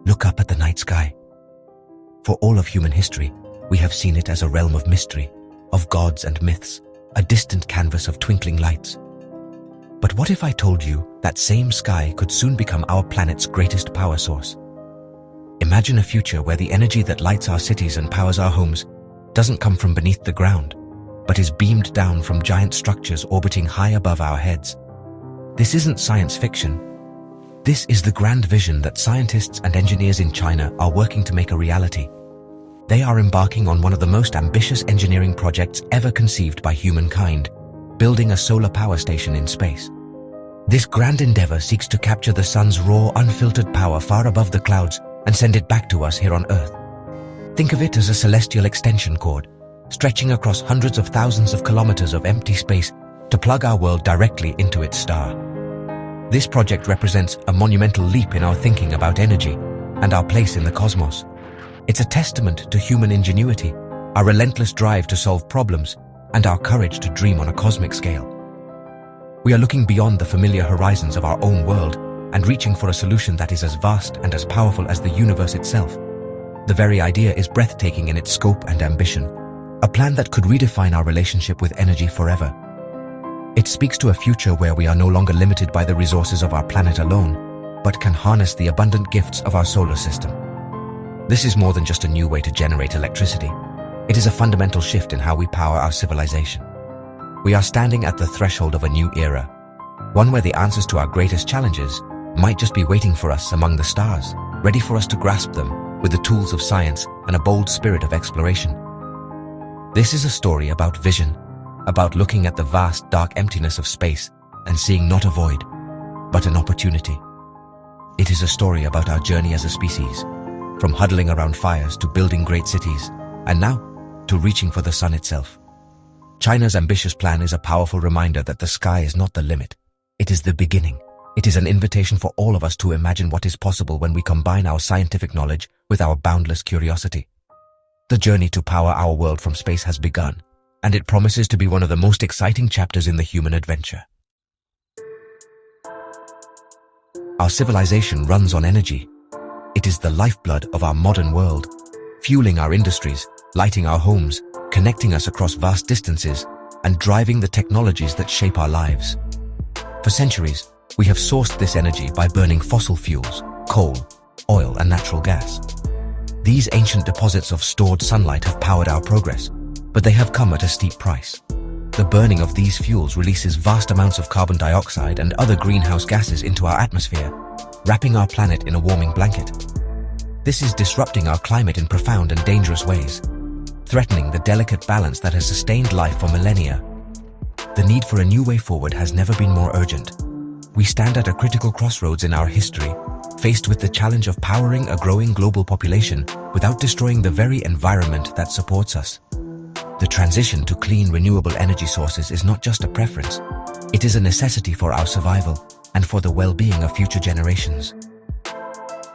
Look up at the night sky. For all of human history, we have seen it as a realm of mystery, of gods and myths, a distant canvas of twinkling lights. But what if I told you that same sky could soon become our planet's greatest power source? Imagine a future where the energy that lights our cities and powers our homes doesn't come from beneath the ground, but is beamed down from giant structures orbiting high above our heads. This isn't science fiction. This is the grand vision that scientists and engineers in China are working to make a reality. They are embarking on one of the most ambitious engineering projects ever conceived by humankind, building a solar power station in space. This grand endeavor seeks to capture the sun's raw, unfiltered power far above the clouds and send it back to us here on Earth. Think of it as a celestial extension cord, stretching across hundreds of thousands of kilometers of empty space to plug our world directly into its star. This project represents a monumental leap in our thinking about energy and our place in the cosmos. It's a testament to human ingenuity, our relentless drive to solve problems, and our courage to dream on a cosmic scale. We are looking beyond the familiar horizons of our own world and reaching for a solution that is as vast and as powerful as the universe itself. The very idea is breathtaking in its scope and ambition, a plan that could redefine our relationship with energy forever. It speaks to a future where we are no longer limited by the resources of our planet alone, but can harness the abundant gifts of our solar system. This is more than just a new way to generate electricity. It is a fundamental shift in how we power our civilization. We are standing at the threshold of a new era, one where the answers to our greatest challenges might just be waiting for us among the stars, ready for us to grasp them with the tools of science and a bold spirit of exploration. This is a story about vision, about looking at the vast, dark emptiness of space and seeing not a void, but an opportunity. It is a story about our journey as a species, from huddling around fires to building great cities, and now to reaching for the sun itself. China's ambitious plan is a powerful reminder that the sky is not the limit. It is the beginning. It is an invitation for all of us to imagine what is possible when we combine our scientific knowledge with our boundless curiosity. The journey to power our world from space has begun, and it promises to be one of the most exciting chapters in the human adventure. Our civilization runs on energy. It is the lifeblood of our modern world, fueling our industries, lighting our homes, connecting us across vast distances, and driving the technologies that shape our lives. For centuries, we have sourced this energy by burning fossil fuels, coal, oil, and natural gas. These ancient deposits of stored sunlight have powered our progress, but they have come at a steep price. The burning of these fuels releases vast amounts of carbon dioxide and other greenhouse gases into our atmosphere, wrapping our planet in a warming blanket. This is disrupting our climate in profound and dangerous ways, threatening the delicate balance that has sustained life for millennia. The need for a new way forward has never been more urgent. We stand at a critical crossroads in our history, faced with the challenge of powering a growing global population without destroying the very environment that supports us. The transition to clean, renewable energy sources is not just a preference. It is a necessity for our survival and for the well-being of future generations.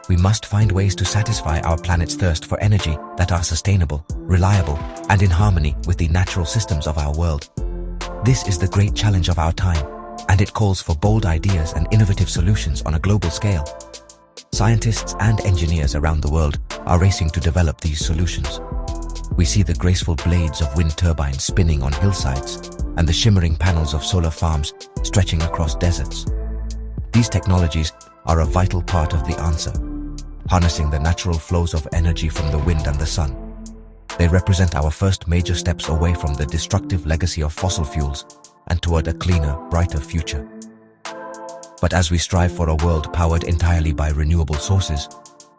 We must find ways to satisfy our planet's thirst for energy that are sustainable, reliable, and in harmony with the natural systems of our world. This is the great challenge of our time, and it calls for bold ideas and innovative solutions on a global scale. Scientists and engineers around the world are racing to develop these solutions. We see the graceful blades of wind turbines spinning on hillsides and the shimmering panels of solar farms stretching across deserts. These technologies are a vital part of the answer, harnessing the natural flows of energy from the wind and the sun. They represent our first major steps away from the destructive legacy of fossil fuels and toward a cleaner, brighter future. But as we strive for a world powered entirely by renewable sources,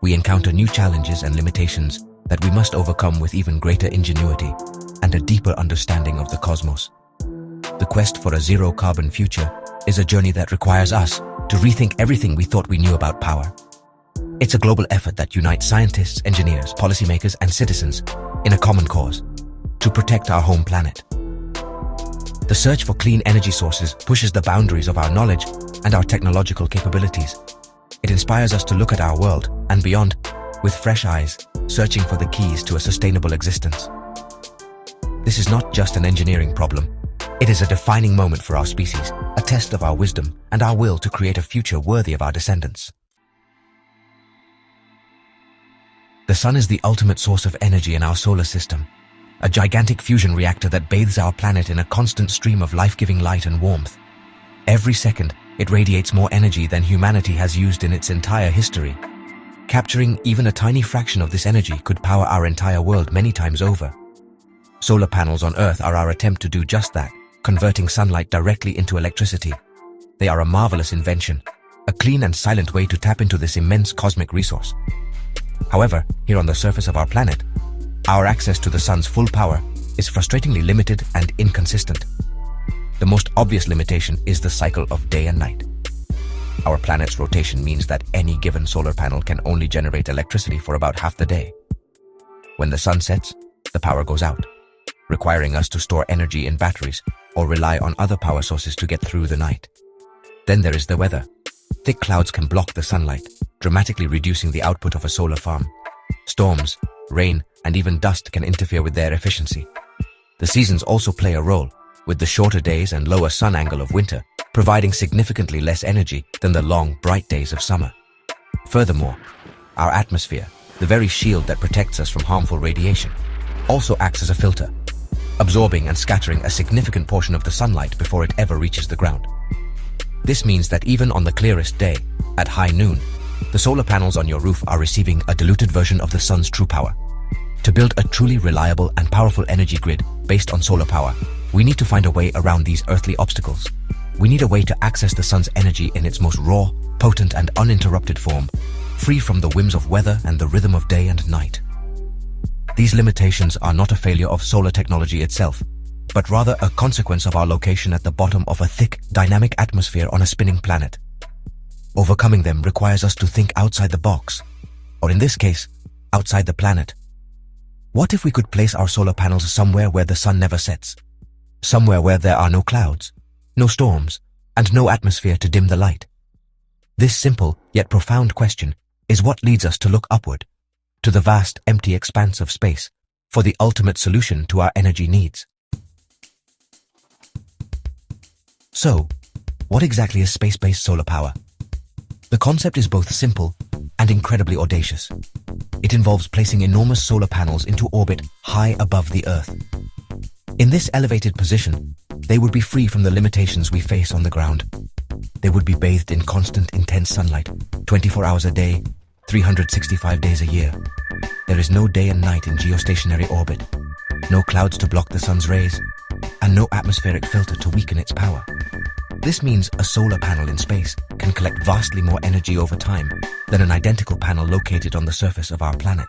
we encounter new challenges and limitations that we must overcome with even greater ingenuity and a deeper understanding of the cosmos. The quest for a zero-carbon future is a journey that requires us to rethink everything we thought we knew about power. It's a global effort that unites scientists, engineers, policymakers, and citizens in a common cause to protect our home planet. The search for clean energy sources pushes the boundaries of our knowledge and our technological capabilities. It inspires us to look at our world and beyond with fresh eyes, searching for the keys to a sustainable existence. This is not just an engineering problem. It is a defining moment for our species, a test of our wisdom and our will to create a future worthy of our descendants. The sun is the ultimate source of energy in our solar system, a gigantic fusion reactor that bathes our planet in a constant stream of life-giving light and warmth. Every second, it radiates more energy than humanity has used in its entire history. Capturing even a tiny fraction of this energy could power our entire world many times over. Solar panels on Earth are our attempt to do just that, converting sunlight directly into electricity. They are a marvelous invention, a clean and silent way to tap into this immense cosmic resource. However, here on the surface of our planet, our access to the sun's full power is frustratingly limited and inconsistent. The most obvious limitation is the cycle of day and night. Our planet's rotation means that any given solar panel can only generate electricity for about half the day. When the sun sets, the power goes out, requiring us to store energy in batteries or rely on other power sources to get through the night. Then there is the weather. Thick clouds can block the sunlight, dramatically reducing the output of a solar farm. Storms, rain, and even dust can interfere with their efficiency. The seasons also play a role, with the shorter days and lower sun angle of winter providing significantly less energy than the long, bright days of summer. Furthermore, our atmosphere, the very shield that protects us from harmful radiation, also acts as a filter, absorbing and scattering a significant portion of the sunlight before it ever reaches the ground. This means that even on the clearest day, at high noon, the solar panels on your roof are receiving a diluted version of the sun's true power. To build a truly reliable and powerful energy grid based on solar power, we need to find a way around these earthly obstacles. We need a way to access the sun's energy in its most raw, potent, and uninterrupted form, free from the whims of weather and the rhythm of day and night. These limitations are not a failure of solar technology itself, but rather a consequence of our location at the bottom of a thick, dynamic atmosphere on a spinning planet. Overcoming them requires us to think outside the box, or in this case, outside the planet. What if we could place our solar panels somewhere where the sun never sets? Somewhere where there are no clouds, no storms, and no atmosphere to dim the light? This simple yet profound question is what leads us to look upward, to the vast, empty expanse of space, for the ultimate solution to our energy needs. So, what exactly is space-based solar power? The concept is both simple and incredibly audacious. It involves placing enormous solar panels into orbit high above the Earth. In this elevated position, they would be free from the limitations we face on the ground. They would be bathed in constant, intense sunlight, 24 hours a day, 365 days a year. There is no day and night in geostationary orbit, no clouds to block the sun's rays, and no atmospheric filter to weaken its power. This means a solar panel in space can collect vastly more energy over time than an identical panel located on the surface of our planet.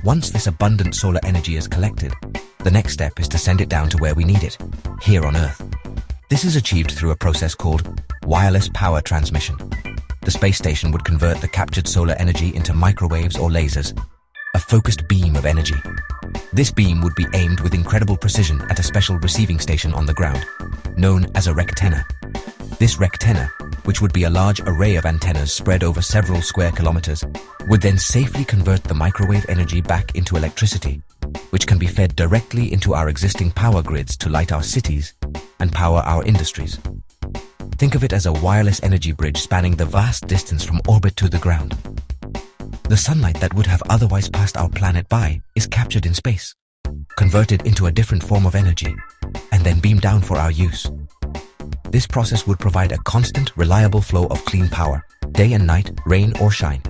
Once this abundant solar energy is collected, the next step is to send it down to where we need it, here on Earth. This is achieved through a process called wireless power transmission. The space station would convert the captured solar energy into microwaves or lasers, a focused beam of energy. This beam would be aimed with incredible precision at a special receiving station on the ground, known as a rectenna. This rectenna, which would be a large array of antennas spread over several square kilometers, would then safely convert the microwave energy back into electricity, which can be fed directly into our existing power grids to light our cities and power our industries. Think of it as a wireless energy bridge spanning the vast distance from orbit to the ground. The sunlight that would have otherwise passed our planet by is captured in space, converted into a different form of energy, and then beamed down for our use. This process would provide a constant, reliable flow of clean power, day and night, rain or shine.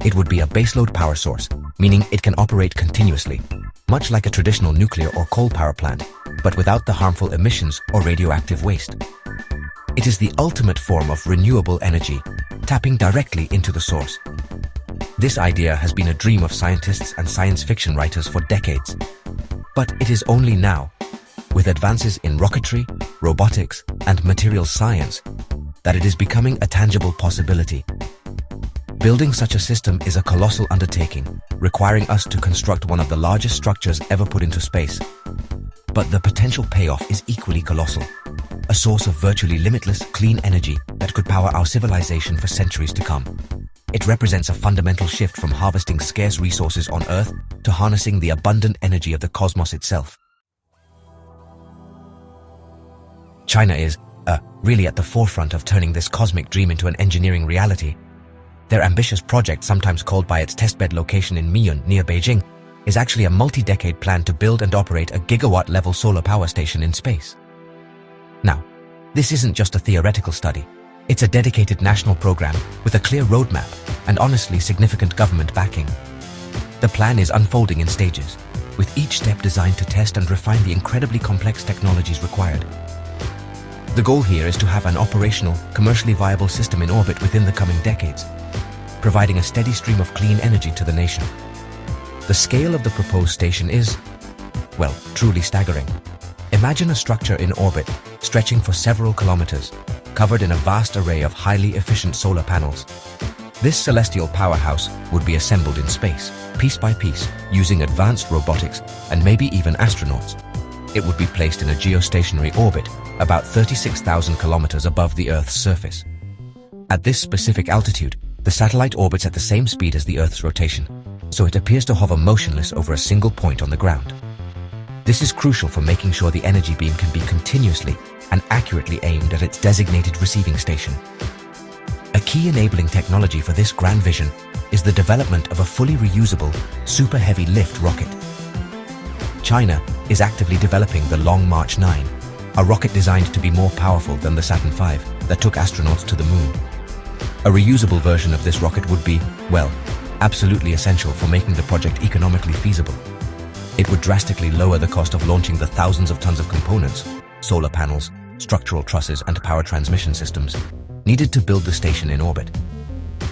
It would be a baseload power source, meaning it can operate continuously, much like a traditional nuclear or coal power plant, but without the harmful emissions or radioactive waste. It is the ultimate form of renewable energy, tapping directly into the source. This idea has been a dream of scientists and science fiction writers for decades. But it is only now, with advances in rocketry, robotics, and materials science, that it is becoming a tangible possibility. Building such a system is a colossal undertaking, requiring us to construct one of the largest structures ever put into space. But the potential payoff is equally colossal, a source of virtually limitless, clean energy that could power our civilization for centuries to come. It represents a fundamental shift from harvesting scarce resources on Earth to harnessing the abundant energy of the cosmos itself. China is really at the forefront of turning this cosmic dream into an engineering reality. Their ambitious project, sometimes called by its testbed location in Miyun near Beijing, is actually a multi-decade plan to build and operate a gigawatt-level solar power station in space. Now, this isn't just a theoretical study. It's a dedicated national program with a clear roadmap and honestly significant government backing. The plan is unfolding in stages, with each step designed to test and refine the incredibly complex technologies required. The goal here is to have an operational, commercially viable system in orbit within the coming decades, providing a steady stream of clean energy to the nation. The scale of the proposed station is, well, truly staggering. Imagine a structure in orbit stretching for several kilometers, covered in a vast array of highly efficient solar panels. This celestial powerhouse would be assembled in space, piece by piece, using advanced robotics and maybe even astronauts. It would be placed in a geostationary orbit about 36,000 kilometers above the Earth's surface. At this specific altitude, the satellite orbits at the same speed as the Earth's rotation, so it appears to hover motionless over a single point on the ground. This is crucial for making sure the energy beam can be continuously and accurately aimed at its designated receiving station. A key enabling technology for this grand vision is the development of a fully reusable, super heavy lift rocket. China is actively developing the Long March 9, a rocket designed to be more powerful than the Saturn V that took astronauts to the moon. A reusable version of this rocket would be, well, absolutely essential for making the project economically feasible. It would drastically lower the cost of launching the thousands of tons of components, solar panels, structural trusses and power transmission systems needed to build the station in orbit.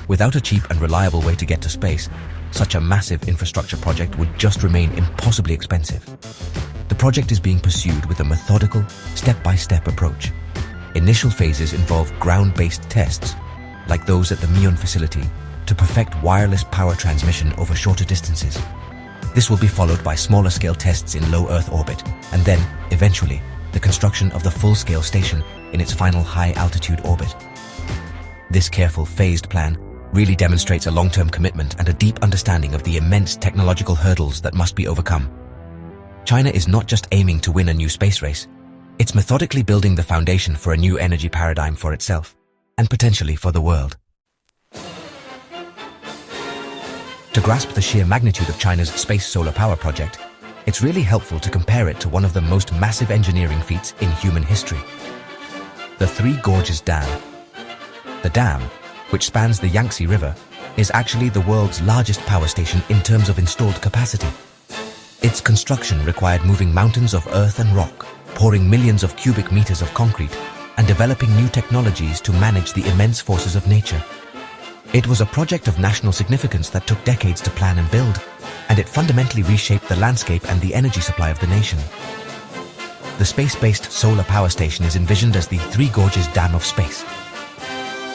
Without a cheap and reliable way to get to space, such a massive infrastructure project would just remain impossibly expensive. The project is being pursued with a methodical, step-by-step approach. Initial phases involve ground-based tests, like those at the Miyun facility, to perfect wireless power transmission over shorter distances. This will be followed by smaller-scale tests in low Earth orbit, and then, eventually, the construction of the full-scale station in its final high-altitude orbit. This careful, phased plan really demonstrates a long-term commitment and a deep understanding of the immense technological hurdles that must be overcome. China is not just aiming to win a new space race, it's methodically building the foundation for a new energy paradigm for itself, and potentially for the world. To grasp the sheer magnitude of China's space solar power project, it's really helpful to compare it to one of the most massive engineering feats in human history: the Three Gorges Dam. The dam, which spans the Yangtze River, is actually the world's largest power station in terms of installed capacity. Its construction required moving mountains of earth and rock, pouring millions of cubic meters of concrete, and developing new technologies to manage the immense forces of nature. It was a project of national significance that took decades to plan and build, and it fundamentally reshaped the landscape and the energy supply of the nation. The space-based solar power station is envisioned as the Three Gorges Dam of space.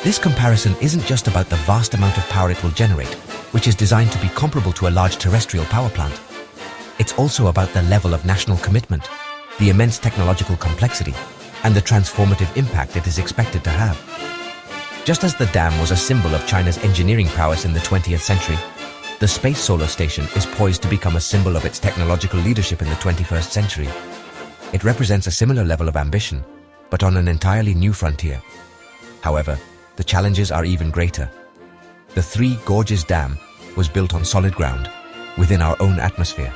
This comparison isn't just about the vast amount of power it will generate, which is designed to be comparable to a large terrestrial power plant. It's also about the level of national commitment, the immense technological complexity, and the transformative impact it is expected to have. Just as the dam was a symbol of China's engineering prowess in the 20th century, the space solar station is poised to become a symbol of its technological leadership in the 21st century. It represents a similar level of ambition, but on an entirely new frontier. However, the challenges are even greater. The Three Gorges Dam was built on solid ground, within our own atmosphere.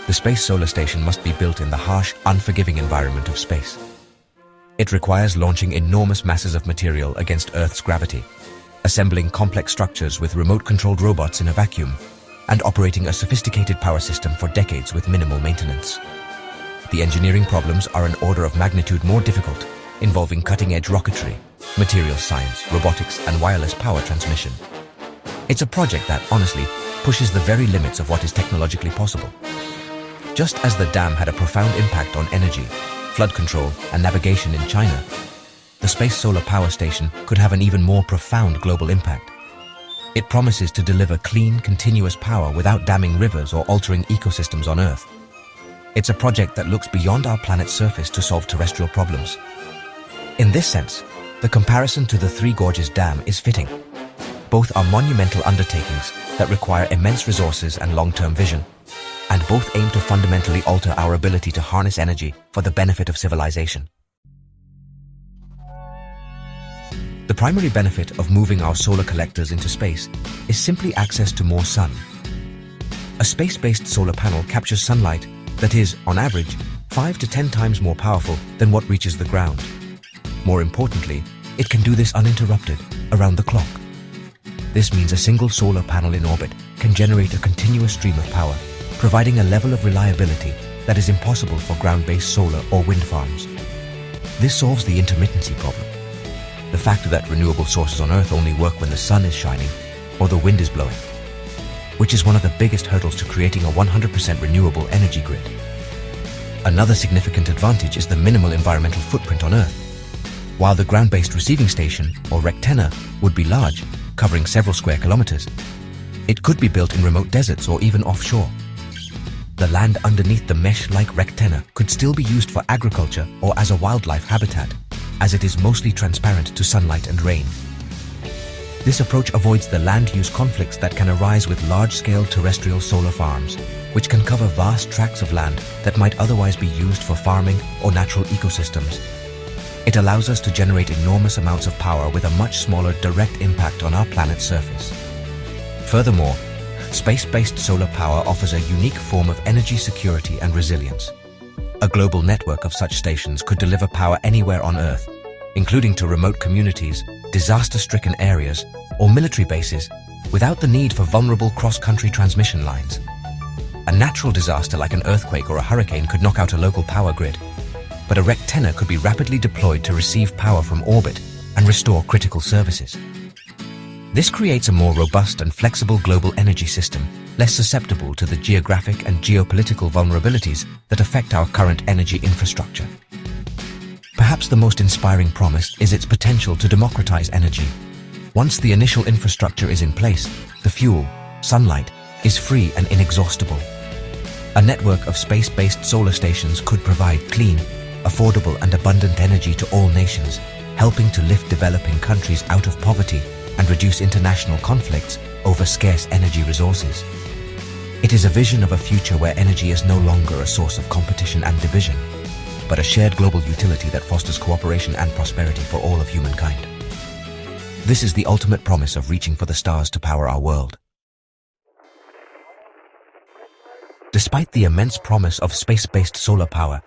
The space solar station must be built in the harsh, unforgiving environment of space. It requires launching enormous masses of material against Earth's gravity, assembling complex structures with remote-controlled robots in a vacuum, and operating a sophisticated power system for decades with minimal maintenance. The engineering problems are an order of magnitude more difficult, involving cutting-edge rocketry, materials science, robotics, and wireless power transmission. It's a project that, honestly, pushes the very limits of what is technologically possible. Just as the dam had a profound impact on energy, flood control, and navigation in China, the space solar power station could have an even more profound global impact. It promises to deliver clean, continuous power without damming rivers or altering ecosystems on Earth. It's a project that looks beyond our planet's surface to solve terrestrial problems. In this sense, the comparison to the Three Gorges Dam is fitting. Both are monumental undertakings that require immense resources and long-term vision, and both aim to fundamentally alter our ability to harness energy for the benefit of civilization. The primary benefit of moving our solar collectors into space is simply access to more sun. A space-based solar panel captures sunlight that is, on average, 5 to 10 times more powerful than what reaches the ground. More importantly, it can do this uninterrupted, around the clock. This means a single solar panel in orbit can generate a continuous stream of power, providing a level of reliability that is impossible for ground-based solar or wind farms. This solves the intermittency problem. The fact that renewable sources on Earth only work when the sun is shining or the wind is blowing, which is one of the biggest hurdles to creating a 100% renewable energy grid. Another significant advantage is the minimal environmental footprint on Earth. While the ground-based receiving station, or rectenna, would be large, covering several square kilometers, it could be built in remote deserts or even offshore. The land underneath the mesh-like rectenna could still be used for agriculture or as a wildlife habitat, as it is mostly transparent to sunlight and rain. This approach avoids the land use conflicts that can arise with large-scale terrestrial solar farms, which can cover vast tracts of land that might otherwise be used for farming or natural ecosystems. It allows us to generate enormous amounts of power with a much smaller direct impact on our planet's surface. Furthermore, space-based solar power offers a unique form of energy security and resilience. A global network of such stations could deliver power anywhere on Earth, including to remote communities, disaster-stricken areas, or military bases, without the need for vulnerable cross-country transmission lines. A natural disaster like an earthquake or a hurricane could knock out a local power grid, but a rectenna could be rapidly deployed to receive power from orbit and restore critical services. This creates a more robust and flexible global energy system, less susceptible to the geographic and geopolitical vulnerabilities that affect our current energy infrastructure. Perhaps the most inspiring promise is its potential to democratize energy. Once the initial infrastructure is in place, the fuel, sunlight, is free and inexhaustible. A network of space-based solar stations could provide clean, affordable and abundant energy to all nations, helping to lift developing countries out of poverty and reduce international conflicts over scarce energy resources. It is a vision of a future where energy is no longer a source of competition and division, but a shared global utility that fosters cooperation and prosperity for all of humankind. This is the ultimate promise of reaching for the stars to power our world. Despite the immense promise of space-based solar power,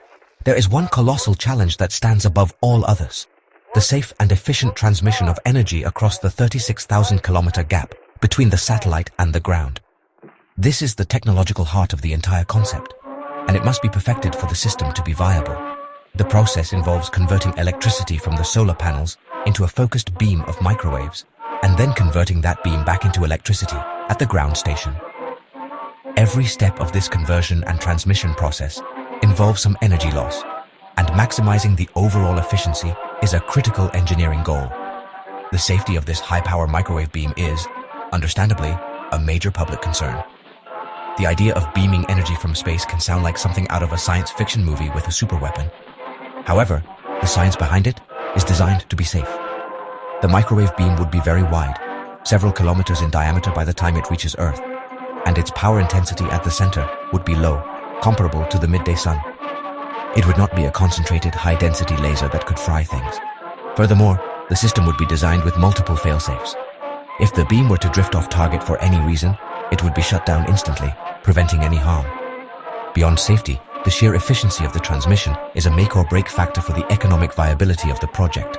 there is one colossal challenge that stands above all others: the safe and efficient transmission of energy across the 36,000-kilometer gap between the satellite and the ground. This is the technological heart of the entire concept, and it must be perfected for the system to be viable. The process involves converting electricity from the solar panels into a focused beam of microwaves, and then converting that beam back into electricity at the ground station. Every step of this conversion and transmission process involves some energy loss, and maximizing the overall efficiency is a critical engineering goal. The safety of this high-power microwave beam is, understandably, a major public concern. The idea of beaming energy from space can sound like something out of a science fiction movie with a superweapon. However, the science behind it is designed to be safe. The microwave beam would be very wide, several kilometers in diameter by the time it reaches Earth, and its power intensity at the center would be low, comparable to the midday sun. It would not be a concentrated, high-density laser that could fry things. Furthermore, the system would be designed with multiple fail-safes. If the beam were to drift off target for any reason, it would be shut down instantly, preventing any harm. Beyond safety, the sheer efficiency of the transmission is a make-or-break factor for the economic viability of the project.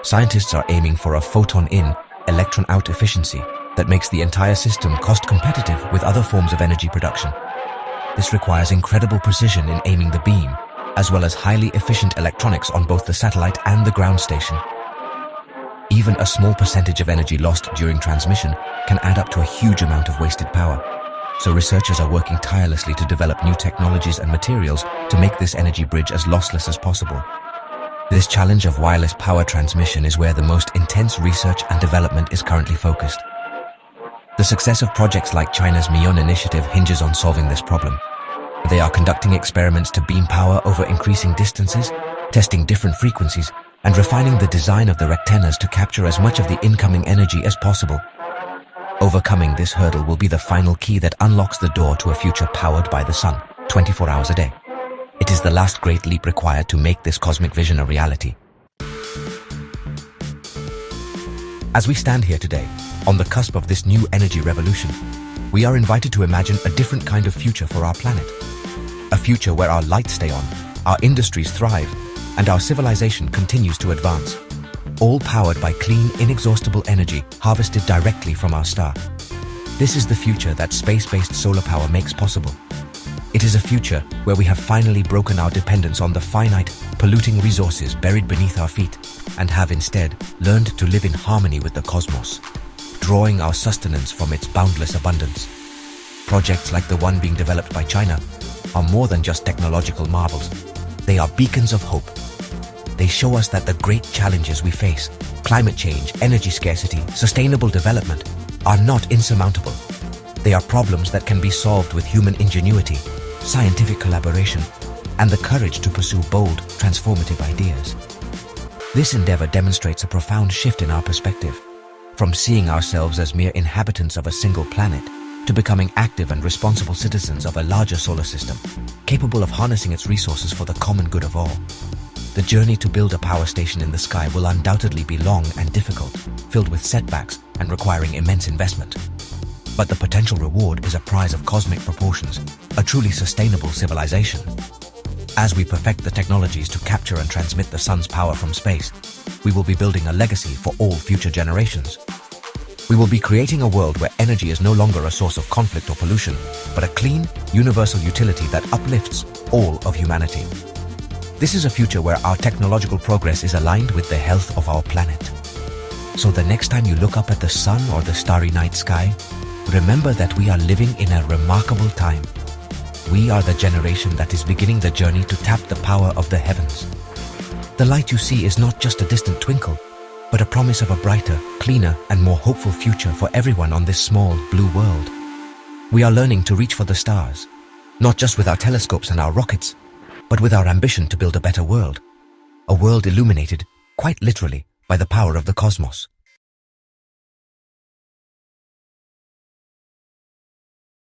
Scientists are aiming for a photon-in, electron-out efficiency that makes the entire system cost-competitive with other forms of energy production. This requires incredible precision in aiming the beam, as well as highly efficient electronics on both the satellite and the ground station. Even a small percentage of energy lost during transmission can add up to a huge amount of wasted power. So researchers are working tirelessly to develop new technologies and materials to make this energy bridge as lossless as possible. This challenge of wireless power transmission is where the most intense research and development is currently focused. The success of projects like China's Miyun initiative hinges on solving this problem. They are conducting experiments to beam power over increasing distances, testing different frequencies, and refining the design of the rectennas to capture as much of the incoming energy as possible. Overcoming this hurdle will be the final key that unlocks the door to a future powered by the sun, 24 hours a day. It is the last great leap required to make this cosmic vision a reality. As we stand here today, on the cusp of this new energy revolution, we are invited to imagine a different kind of future for our planet. A future where our lights stay on, our industries thrive, and our civilization continues to advance. All powered by clean, inexhaustible energy harvested directly from our star. This is the future that space-based solar power makes possible. It is a future where we have finally broken our dependence on the finite, polluting resources buried beneath our feet and have instead learned to live in harmony with the cosmos, drawing our sustenance from its boundless abundance. Projects like the one being developed by China are more than just technological marvels. They are beacons of hope. They show us that the great challenges we face, climate change, energy scarcity, sustainable development, are not insurmountable. They are problems that can be solved with human ingenuity, scientific collaboration, and the courage to pursue bold, transformative ideas. This endeavor demonstrates a profound shift in our perspective, from seeing ourselves as mere inhabitants of a single planet to becoming active and responsible citizens of a larger solar system, capable of harnessing its resources for the common good of all. The journey to build a power station in the sky will undoubtedly be long and difficult, filled with setbacks and requiring immense investment. But the potential reward is a prize of cosmic proportions, a truly sustainable civilization. As we perfect the technologies to capture and transmit the sun's power from space, we will be building a legacy for all future generations. We will be creating a world where energy is no longer a source of conflict or pollution, but a clean, universal utility that uplifts all of humanity. This is a future where our technological progress is aligned with the health of our planet. So the next time you look up at the sun or the starry night sky, remember that we are living in a remarkable time. We are the generation that is beginning the journey to tap the power of the heavens. The light you see is not just a distant twinkle, but a promise of a brighter, cleaner, and more hopeful future for everyone on this small, blue world. We are learning to reach for the stars, not just with our telescopes and our rockets, but with our ambition to build a better world. A world illuminated, quite literally, by the power of the cosmos.